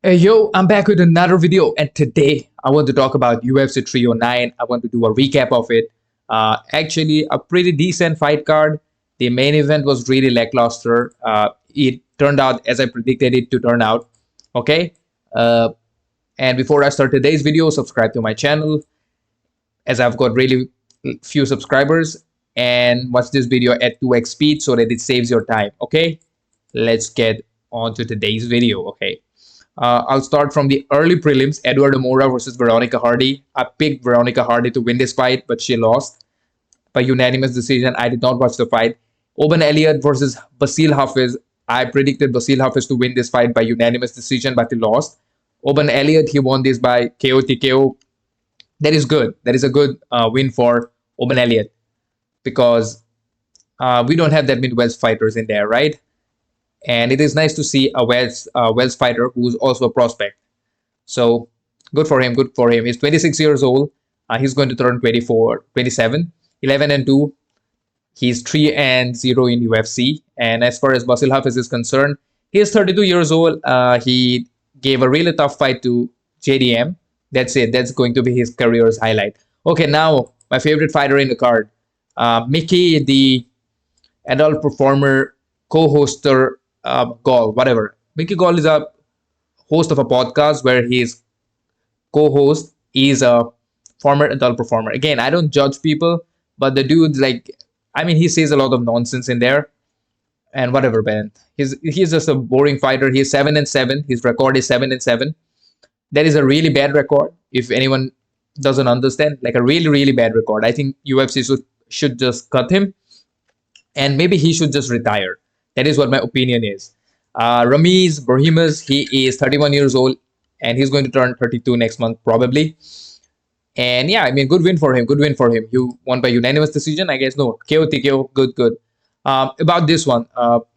Hey yo, I'm back with another video, and today I want to talk about UFC 309. I want to do a recap of it. Actually, a pretty decent fight card. The main event was really lackluster. It turned out as I predicted it to turn out. Okay. Uh, and before I start today's video, subscribe to my channel as I've got really few subscribers, and watch this video at 2x speed so that it saves your time. Okay. Let's get on to today's video. Okay. I'll start from the early prelims. Eduardo Moura versus Veronica Hardy. I picked Veronica Hardy to win this fight, but she lost by unanimous decision. I did not watch the fight. Oban Elliott versus Basil Hafiz. I predicted Basil Hafiz to win this fight by unanimous decision, but he lost. Oban Elliott, he won this by KO TKO. That is good. That is a good win for Oban Elliott because we don't have that many Welsh fighters in there, right? And it is nice to see a Welsh fighter who's also a prospect. So good for him. Good for him. He's 26 years old. He's going to turn 24, 27, 11 and 2. He's 3 and 0 in UFC. And as far as Basil Hafiz is concerned, he is 32 years old. He gave a really tough fight to JDM. That's it. That's going to be his career's highlight. Okay, now my favorite fighter in the card, Mickey, the adult performer, co-hoster, Gall, whatever. Mickey Gall is a host of a podcast where his co-host is a former adult performer. Again, I don't judge people, but the dude's like, I mean, he says a lot of nonsense in there, and whatever, man. He's just a boring fighter. He's 7-7. His record is 7-7. That is a really bad record. If anyone doesn't understand, like a really bad record. I think UFC should just cut him, and maybe he should just retire. That is what my opinion is. Ramiz Berhimas, he is 31 years old, and he's going to turn 32 next month probably. And yeah, I mean, good win for him. Good win for him. He won by unanimous decision, I guess. No, KO TKO. Good. About this one,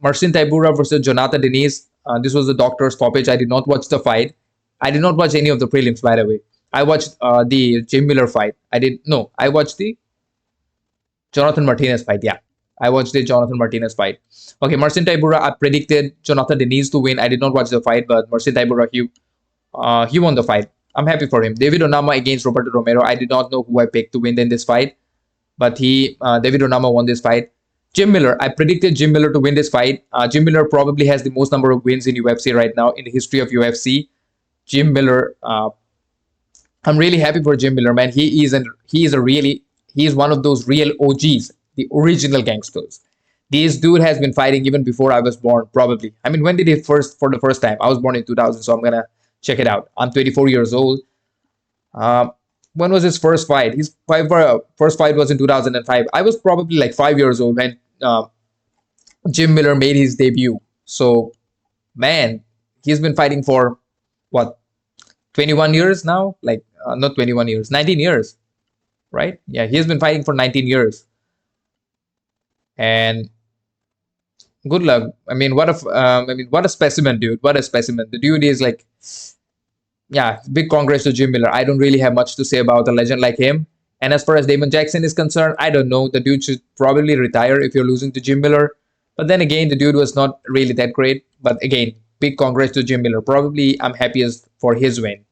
Marcin Tybura versus Jonathan Deniz. This was the doctor's stoppage. I did not watch the fight. I did not watch any of the prelims, by the way. I watched the Jim Miller fight. I watched the Jonathan Martinez fight. Yeah, I watched the Jonathan Martinez fight. Okay, Marcin Tybura, I predicted Jonathan Deniz to win. I did not watch the fight, but Marcin Tybura, he won the fight. I'm happy for him. David Onama against Roberto Romero. I did not know who I picked to win in this fight, but David Onama won this fight. Jim Miller, I predicted Jim Miller to win this fight. Jim Miller probably has the most number of wins in UFC right now in the history of UFC. Jim Miller, I'm really happy for Jim Miller, man. He is one of those real OGs, the original gangsters. This dude has been fighting even before I was born, probably. I mean, when did he for the first time? I was born in 2000, so I'm gonna check it out. I'm 24 years old. When was his first fight? His first fight was in 2005. I was probably like 5 years old when Jim Miller made his debut. So, man, he's been fighting for what, 21 years now? Like, not 21 years, 19 years, right? Yeah, he's been fighting for 19 years. And good luck. What a specimen, dude. What a specimen. The dude is like, yeah, big congrats to Jim Miller. I don't really have much to say about a legend like him. And as far as Damon Jackson is concerned, I don't know. The dude should probably retire if you're losing to Jim Miller. But then again, the dude was not really that great. But again, big congrats to Jim Miller. Probably I'm happiest for his win.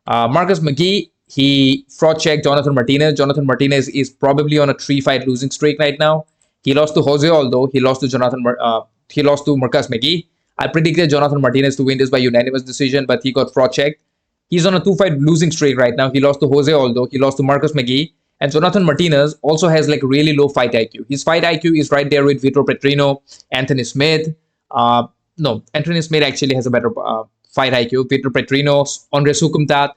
Marcus McGee, he fraud checked Jonathan Martinez. Jonathan Martinez is probably on a 3-fight losing streak right now. He lost to Jose Aldo. He lost to he lost to Marcus McGee. I predicted Jonathan Martinez to win this by unanimous decision, but he got fraud checked. He's on a 2-fight losing streak right now. He lost to Jose Aldo. He lost to Marcus McGee. And Jonathan Martinez also has like really low fight IQ. His fight IQ is right there with Vitor Petrino, Anthony Smith. No, Anthony Smith actually has a better fight IQ. Vitor Petrino, Andre Sukumtat.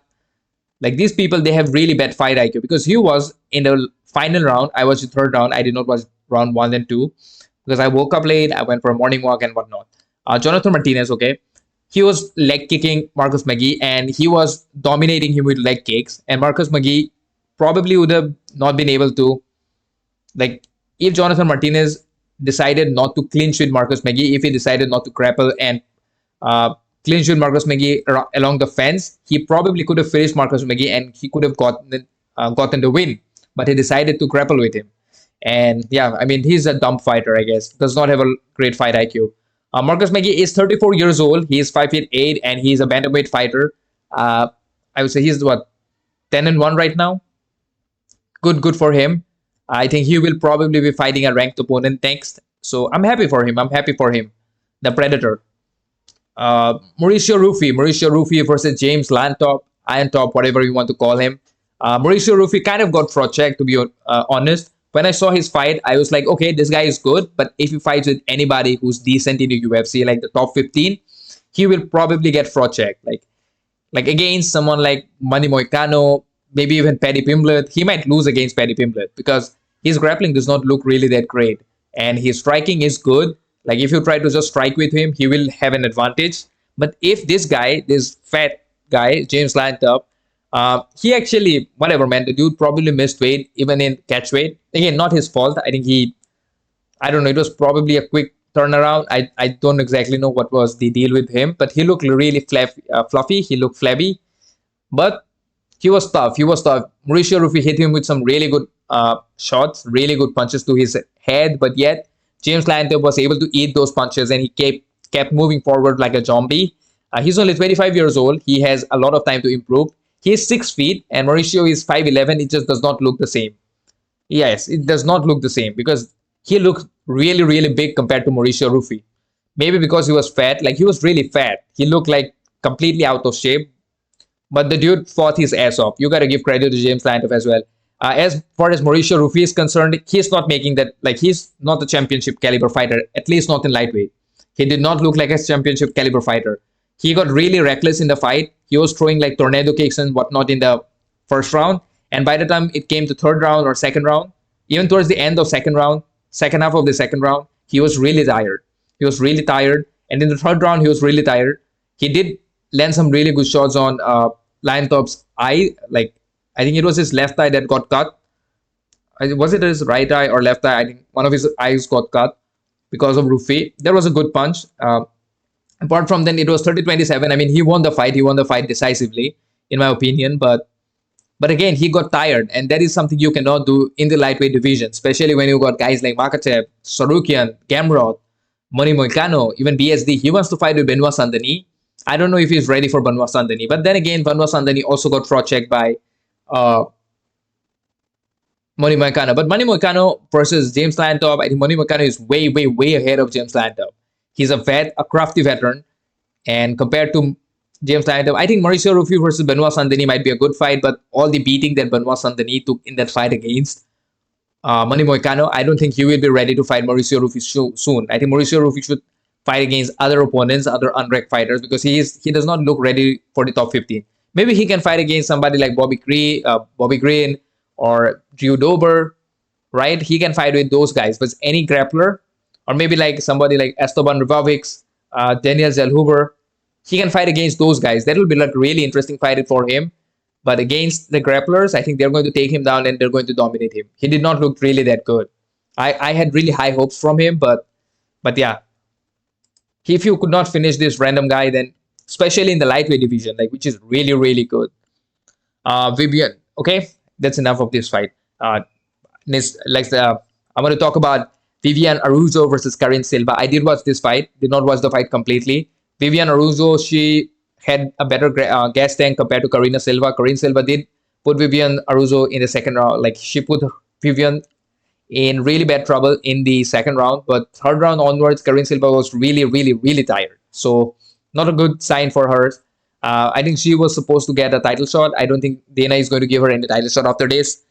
Like these people, they have really bad fight IQ because he was in the final round. I was the third round. I did not watch round 1 and 2 because I woke up late. I went for a morning walk and whatnot. Jonathan Martinez, okay. He was leg kicking Marcus McGee and he was dominating him with leg kicks. And Marcus McGee probably would have not been able to, like, if Jonathan Martinez decided not to clinch with Marcus McGee, if he decided not to grapple and clinch with Marcus McGee along the fence, he probably could have finished Marcus McGee and he could have gotten the win. But he decided to grapple with him. And yeah, I mean, he's a dumb fighter, I guess. Does not have a great fight IQ. Marcus McGee is 34 years old. He is 5 feet 8, and he's a bantamweight fighter. Uh, I would say he's what 10-1 right now. Good for him. I think he will probably be fighting a ranked opponent next. So I'm happy for him. I'm happy for him. The Predator. Mauricio Rufy versus James Lantop, Iron Top, whatever you want to call him. Mauricio Rufy kind of got fraud checked, to be honest. When I saw his fight, I was like, okay, this guy is good, but if he fights with anybody who's decent in the UFC, like the top 15, he will probably get fraud checked. Like against someone like Manny Moicano, maybe even Paddy Pimblett, he might lose against Paddy Pimblett because his grappling does not look really that great. And his striking is good. Like if you try to just strike with him, he will have an advantage. But if this guy, this fat guy, James Lantop, he actually, whatever, man, the dude probably missed weight even in catch weight. Again, not his fault. I think I don't know, it was probably a quick turnaround. I don't exactly know what was the deal with him, but he looked really fluffy. He looked flabby, but he was tough. He was tough. Mauricio Rufy hit him with some really good shots, really good punches to his head, but yet James Lantop was able to eat those punches and he kept moving forward like a zombie. He's only 25 years old. He has a lot of time to improve. He is 6 feet and Mauricio is 5'11". It just does not look the same. Yes, it does not look the same because he looked really, really big compared to Mauricio Rufy. Maybe because he was fat, like he was really fat. He looked like completely out of shape, but the dude fought his ass off. You got to give credit to James Lantop as well. As far as Mauricio Rufy is concerned, he's not making that, like he's not a championship caliber fighter, at least not in lightweight. He did not look like a championship caliber fighter. He got really reckless in the fight. He was throwing like tornado kicks and whatnot in the first round. And by the time it came to third round or second round, even towards the end of second round, second half of the second round, he was really tired. He was really tired. And in the third round, he was really tired. He did land some really good shots on Lantop's eye. Like, I think it was his left eye that got cut. Was it his right eye or left eye? I think one of his eyes got cut because of Rufy. There was a good punch. Apart from then, it was 30-27. I mean, he won the fight. He won the fight decisively, in my opinion. But again, he got tired, and that is something you cannot do in the lightweight division, especially when you got guys like Makachev, Sarukian, Gamrot, Manny Moicano, even BSD. He wants to fight with Benoit Saint-Denis. I don't know if he's ready for Benoit Saint-Denis. But then again, Benoit Saint-Denis also got fraud checked by Manny Moicano. But Manny Moicano versus James Lantop, I think Manny Moicano is way, way, way ahead of James Lantop. He's a vet, a crafty veteran. And compared to James Lantop, I think Mauricio Rufy versus Benoit Saint-Denis might be a good fight, but all the beating that Benoit Saint-Denis took in that fight against Manny Moicano, I don't think he will be ready to fight Mauricio Rufy soon. I think Mauricio Rufy should fight against other opponents, other unranked fighters, because he does not look ready for the top 15. Maybe he can fight against somebody like Bobby Green or Drew Dober, right? He can fight with those guys, but any grappler, or maybe like somebody like Esteban Rivovics, Daniel Zellhuber, he can fight against those guys. That will be like really interesting fight for him. But against the grapplers, I think they're going to take him down and they're going to dominate him. He did not look really that good. I had really high hopes from him, but yeah. If you could not finish this random guy, then especially in the lightweight division, like which is really, really good. Vivian, okay, that's enough of this fight. I'm going to talk about Vivian Araujo versus Karin Silva. I did watch this fight, did not watch the fight completely. Vivian Araujo, she had a better gas tank compared to Karina Silva. Karina Silva did put Vivian Araujo in the second round. Like she put Vivian in really bad trouble in the second round. But third round onwards, Karina Silva was really, really, really tired. So not a good sign for her. I think she was supposed to get a title shot. I don't think Dana is going to give her any title shot after this,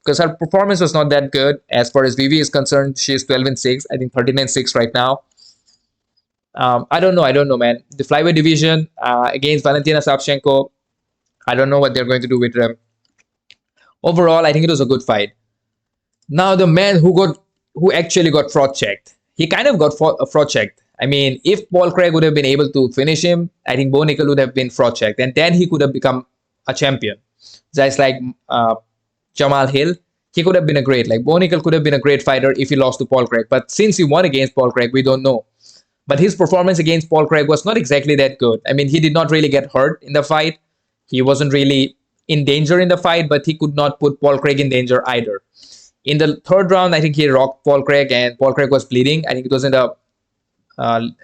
because her performance was not that good. As far as Vivi is concerned, she is 12-6. I think 13-6 right now. I don't know, man. The flyweight division against Valentina Savchenko, I don't know what they're going to do with them. Overall, I think it was a good fight. Now, the man who actually got fraud checked, he kind of got fraud checked. I mean, if Paul Craig would have been able to finish him, I think Bo Nickal would have been fraud checked, and then he could have become a champion. Just like Jamal Hill, he could have been Bo Nickal could have been a great fighter if he lost to Paul Craig. But since he won against Paul Craig, we don't know. But his performance against Paul Craig was not exactly that good. I mean, he did not really get hurt in the fight. He wasn't really in danger in the fight, but he could not put Paul Craig in danger either. In the third round, I think he rocked Paul Craig and Paul Craig was bleeding. I think it was in the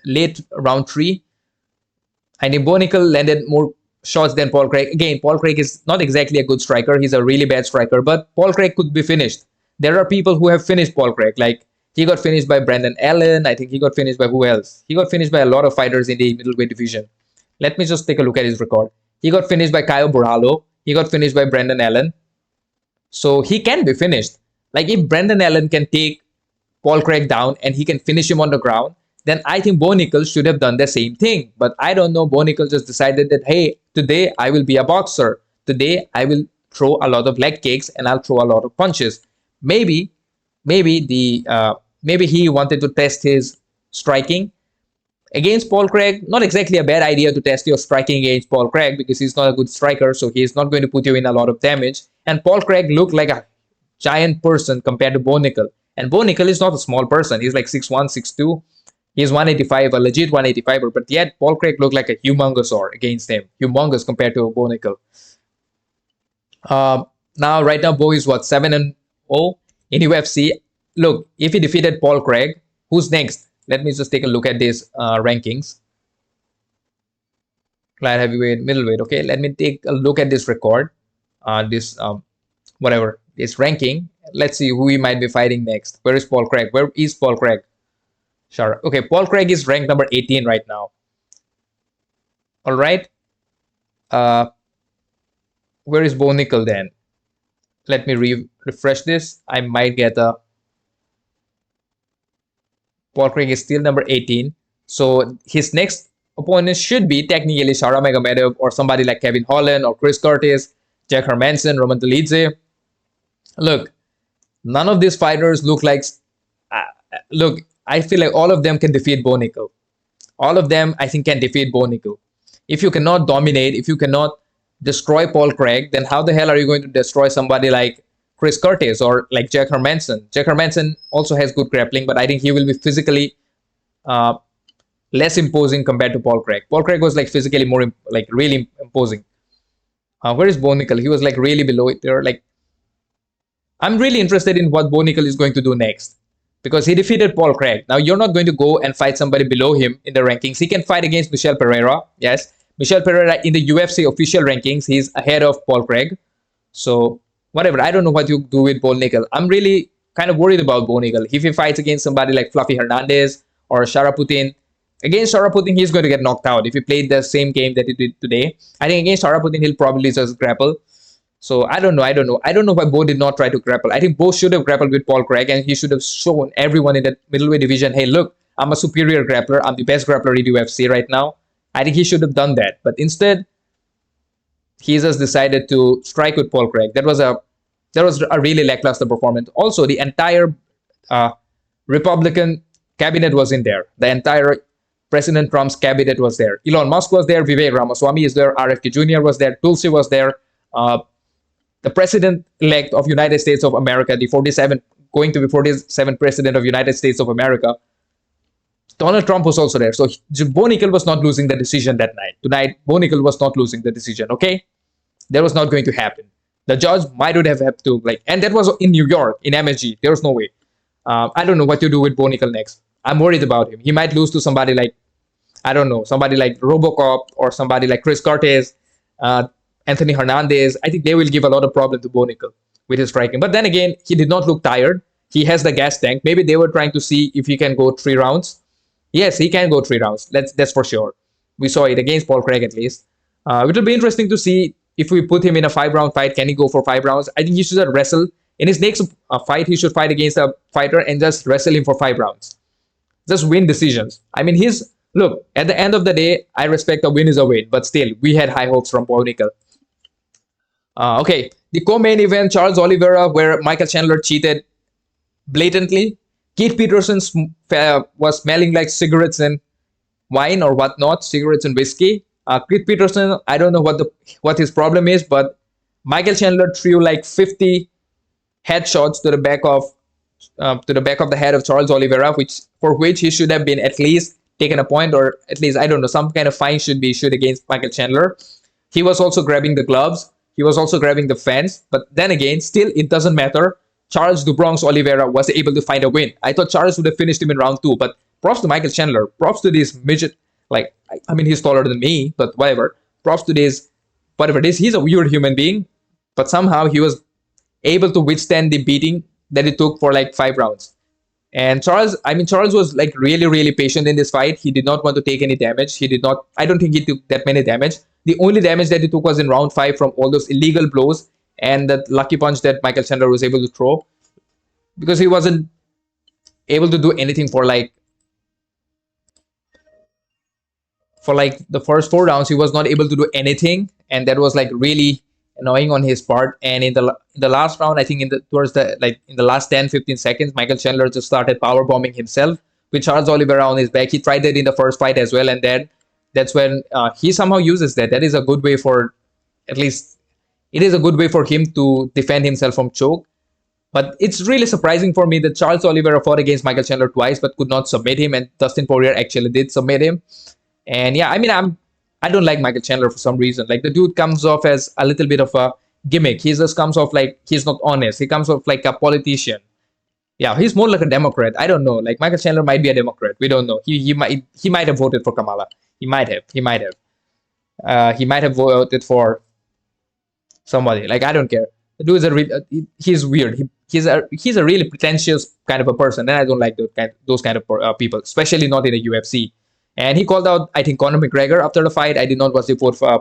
late round 3. I think Bo Nickal landed more shots than Paul Craig. Again, Paul Craig is not exactly a good striker. He's a really bad striker, but Paul Craig could be finished. There are people who have finished Paul Craig. Like he got finished by Brandon Allen. I think he got finished by who else? He got finished by a lot of fighters in the middleweight division. Let me just take a look at his record. He got finished by Caio Borralho. He got finished by Brandon Allen. So he can be finished. Like if Brandon Allen can take Paul Craig down and he can finish him on the ground, then I think Bo Nickal should have done the same thing. But I don't know. Bo Nickal just decided that, hey, today I will be a boxer. Today I will throw a lot of leg kicks and I'll throw a lot of punches. Maybe, maybe he wanted to test his striking against Paul Craig. Not exactly a bad idea to test your striking against Paul Craig because he's not a good striker, so he's not going to put you in a lot of damage. And Paul Craig looked like a giant person compared to Bo Nickal. And Bo Nickal is not a small person. He's like 6'1", 6'2". He's 185, a legit 185er, but yet Paul Craig looked like a humongousaur against him. Humongous compared to Bo Nickal. Right now, Bo is what, 7-0 in UFC. Look, if he defeated Paul Craig, who's next? Let me just take a look at these rankings. Light heavyweight, middleweight. Okay, let me take a look at this record. This ranking. Let's see who he might be fighting next. Where is Paul Craig? Where is Paul Craig? Sure. Okay, Paul Craig is ranked number 18 right now. All right. Where is Bo Nickal then? Let me refresh this. I might get a... Paul Craig is still number 18. So his next opponent should be technically Shara Magomedov or somebody like Kevin Holland or Chris Curtis, Jack Hermanson, Roman Dolidze. Look, none of these fighters look like... look, I feel like all of them can defeat Bo Nickal. All of them, I think, can defeat Bo Nickal. If you cannot dominate, if you cannot destroy Paul Craig, then how the hell are you going to destroy somebody like Chris Curtis or like Jack Hermanson? Jack Hermanson also has good grappling, but I think he will be physically less imposing compared to Paul Craig. Paul Craig was like physically more, like really imposing. Where is Bo Nickal? He was like really below it there. Like, I'm really interested in what Bo Nickal is going to do next because he defeated Paul Craig. Now, you're not going to go and fight somebody below him in the rankings. He can fight against Michel Pereira. Yes. Michel Pereira in the UFC official rankings, he's ahead of Paul Craig. So, whatever. I don't know what you do with Bo Nickal. I'm really kind of worried about Bo Nickal. If he fights against somebody like Fluffy Hernandez or Sharaputin, against Sharaputin, he's going to get knocked out. If he played the same game that he did today, I think against Sharaputin, he'll probably just grapple. So, I don't know. I don't know why Bo did not try to grapple. I think Bo should have grappled with Paul Craig and he should have shown everyone in the middleweight division, hey, look, I'm a superior grappler. I'm the best grappler in UFC right now. I think he should have done that. But instead, he just decided to strike with Paul Craig. That was a really lackluster performance. Also, the entire Republican cabinet was in there. The entire President Trump's cabinet was there. Elon Musk was there. Vivek Ramaswamy is there. RFK Jr. was there. Tulsi was there. The President-elect of United States of America, the 47, going to be 47th President of United States of America, Donald Trump was also there. So Bo Nickal was not losing the decision that night. Tonight, Bo Nickal was not losing the decision, okay? That was not going to happen. The judge might would have had to, like, and that was in New York, in MSG. There was no way. I don't know what to do with Bo Nickal next. I'm worried about him. He might lose to somebody like, I don't know, somebody like Robocop or somebody like Chris Curtis, Anthony Hernandez. I think they will give a lot of problem to Bo Nickal with his striking. But then again, he did not look tired. He has the gas tank. Maybe they were trying to see if he can go 3 rounds. Yes, he can go 3 rounds. That's for sure. We saw it against Paul Craig at least. It will be interesting to see if we put him in a 5-round fight. Can he go for 5 rounds? I think he should wrestle. In his next fight, he should fight against a fighter and just wrestle him for 5 rounds. Just win decisions. I mean, look, at the end of the day, I respect a win is a win. But still, we had high hopes from Bo Nickal. Okay, the co-main event, Charles Oliveira, where Michael Chandler cheated blatantly. Keith Peterson was smelling like cigarettes and wine or whatnot, cigarettes and whiskey. Keith Peterson, I don't know what his problem is, but Michael Chandler threw like 50 headshots to the back of the head of Charles Oliveira, for which he should have been at least taken a point, or at least, I don't know, some kind of fine should be issued against Michael Chandler. He was also grabbing the gloves. He was also grabbing the fence. But then again, still, it doesn't matter. Charles "The Bronx" Oliveira was able to find a win. I thought Charles would have finished him in round 2, but props to Michael Chandler. Props to this midget. Like, I mean, he's taller than me, but whatever. Props to this, whatever it is. He's a weird human being, but somehow he was able to withstand the beating that it took for like 5 rounds. And Charles was like really, really patient in this fight. He did not want to take any damage. He did not, I don't think he took that many damage. The only damage that he took was in round 5 from all those illegal blows and that lucky punch that Michael Chandler was able to throw, because he wasn't able to do anything for like the first 4 rounds. He was not able to do anything, and that was like really annoying on his part. And in the last round, I think towards the like in the last 10-15 seconds, Michael Chandler just started power bombing himself with Charles Oliveira on his back. He tried that in the first fight as well, and then that's when he somehow uses that. That is a good way for, at least it is a good way for him to defend himself from choke. But it's really surprising for me that Charles Oliveira fought against Michael Chandler twice but could not submit him, and Dustin Poirier actually did submit him. And yeah, I mean, I don't like Michael Chandler for some reason. Like, the dude comes off as a little bit of a gimmick. He just comes off like he's not honest. He comes off like a politician. Yeah, he's more like a Democrat. I don't know. Like, Michael Chandler might be a Democrat. We don't know. He might have voted for Kamala. He might have. He might have voted for somebody. Like, I don't care. The dude is he's weird. He's a really pretentious kind of a person, and I don't like those kind of people, especially not in the UFC. And he called out, I think, Conor McGregor after the fight. I did not watch the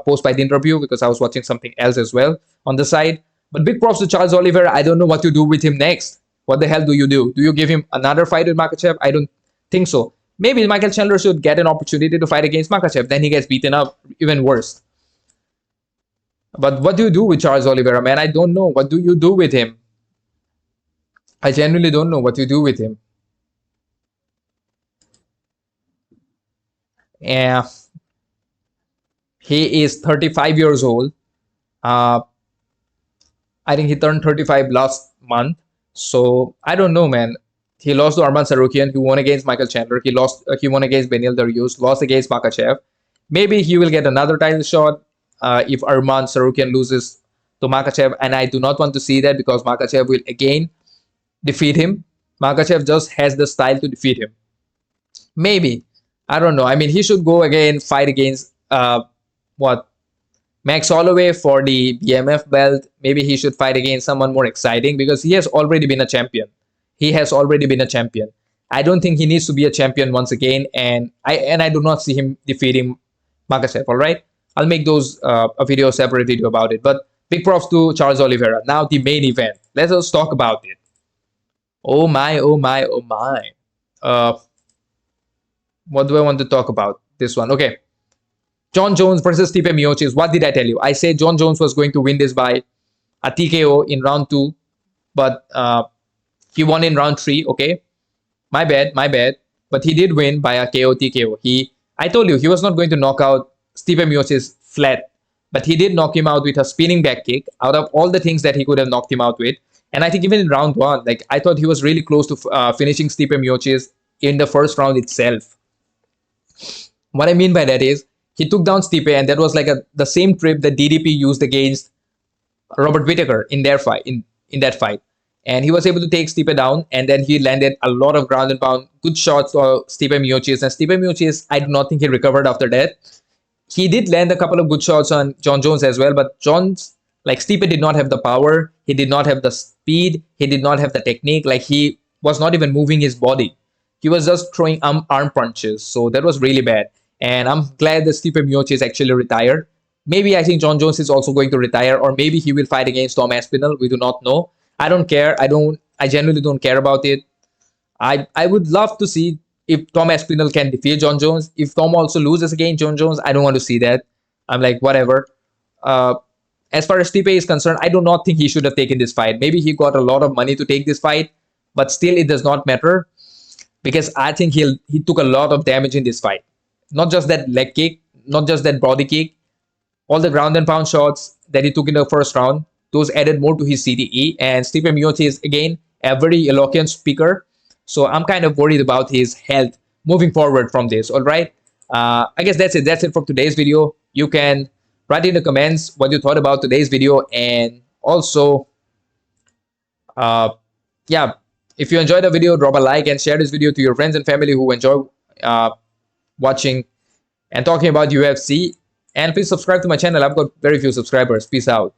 post-fight interview because I was watching something else as well on the side. But big props to Charles Oliveira. I don't know what to do with him next. What the hell do you do? Do you give him another fight with Makhachev? I don't think so. Maybe Michael Chandler should get an opportunity to fight against Makhachev. Then he gets beaten up even worse. But what do you do with Charles Oliveira, man? I don't know. What do you do with him? I genuinely don't know what you do with him. Yeah, he is 35 years old. Uh, I think he turned 35 last month. So I don't know, man. He lost to Arman Sarukian. He won against Michael Chandler. He won against Beneil Dariush. Lost against Makhachev. Maybe he will get another title shot if Arman Sarukian loses to Makhachev. And I do not want to see that, because Makhachev will again defeat him. Makhachev just has the style to defeat him. Maybe. I don't know. I mean, he should go again, fight against Max Holloway for the BMF belt. Maybe he should fight against someone more exciting, because he has already been a champion. I don't think he needs to be a champion once again, and I do not see him defeating Makhachev. All right, I'll make those a separate video about it. But big props to Charles Oliveira. Now the main event. Let us talk about it. Oh my, oh my, oh my. What do I want to talk about? This one. Okay. Jon Jones versus Stipe Miocic. What did I tell you? I said Jon Jones was going to win this by a TKO in round 2, but he won in round 3. Okay. My bad. But he did win by a KO TKO. I told you he was not going to knock out Stipe Miocic flat, but he did knock him out with a spinning back kick. Out of all the things that he could have knocked him out with, and I think even in round 1, like, I thought he was really close to finishing Stipe Miocic in the first round itself. What I mean by that is, he took down Stipe, and that was like the same trip that DDP used against Robert Whittaker in their fight, in that fight. And he was able to take Stipe down, and then he landed a lot of ground and pound, good shots to Stipe Miocic. And Stipe Miocic, I do not think he recovered after that. He did land a couple of good shots on Jon Jones as well, but Stipe did not have the power, he did not have the speed, he did not have the technique. Like, he was not even moving his body. He was just throwing arm punches. So that was really bad. And I'm glad that Stipe Miocic actually retired. Maybe I think Jon Jones is also going to retire, or maybe he will fight against Tom Aspinall. We do not know. I don't care. I genuinely don't care about it. I would love to see if Tom Aspinall can defeat Jon Jones. If Tom also loses against Jon Jones, I don't want to see that. I'm like, whatever. As far as Stipe is concerned, I do not think he should have taken this fight. Maybe he got a lot of money to take this fight, but still it does not matter, because I think he took a lot of damage in this fight. Not just that leg kick, not just that body kick, all the ground and pound shots that he took in the first round, those added more to his CTE. And Stipe Miocic is, again, a very eloquent speaker. So I'm kind of worried about his health moving forward from this. All right. I guess that's it. That's it for today's video. You can write in the comments what you thought about today's video. And also, yeah, If you enjoyed the video, drop a like and share this video to your friends and family who enjoy uh, watching and talking about UFC. And please subscribe to my channel. I've got very few subscribers. Peace out.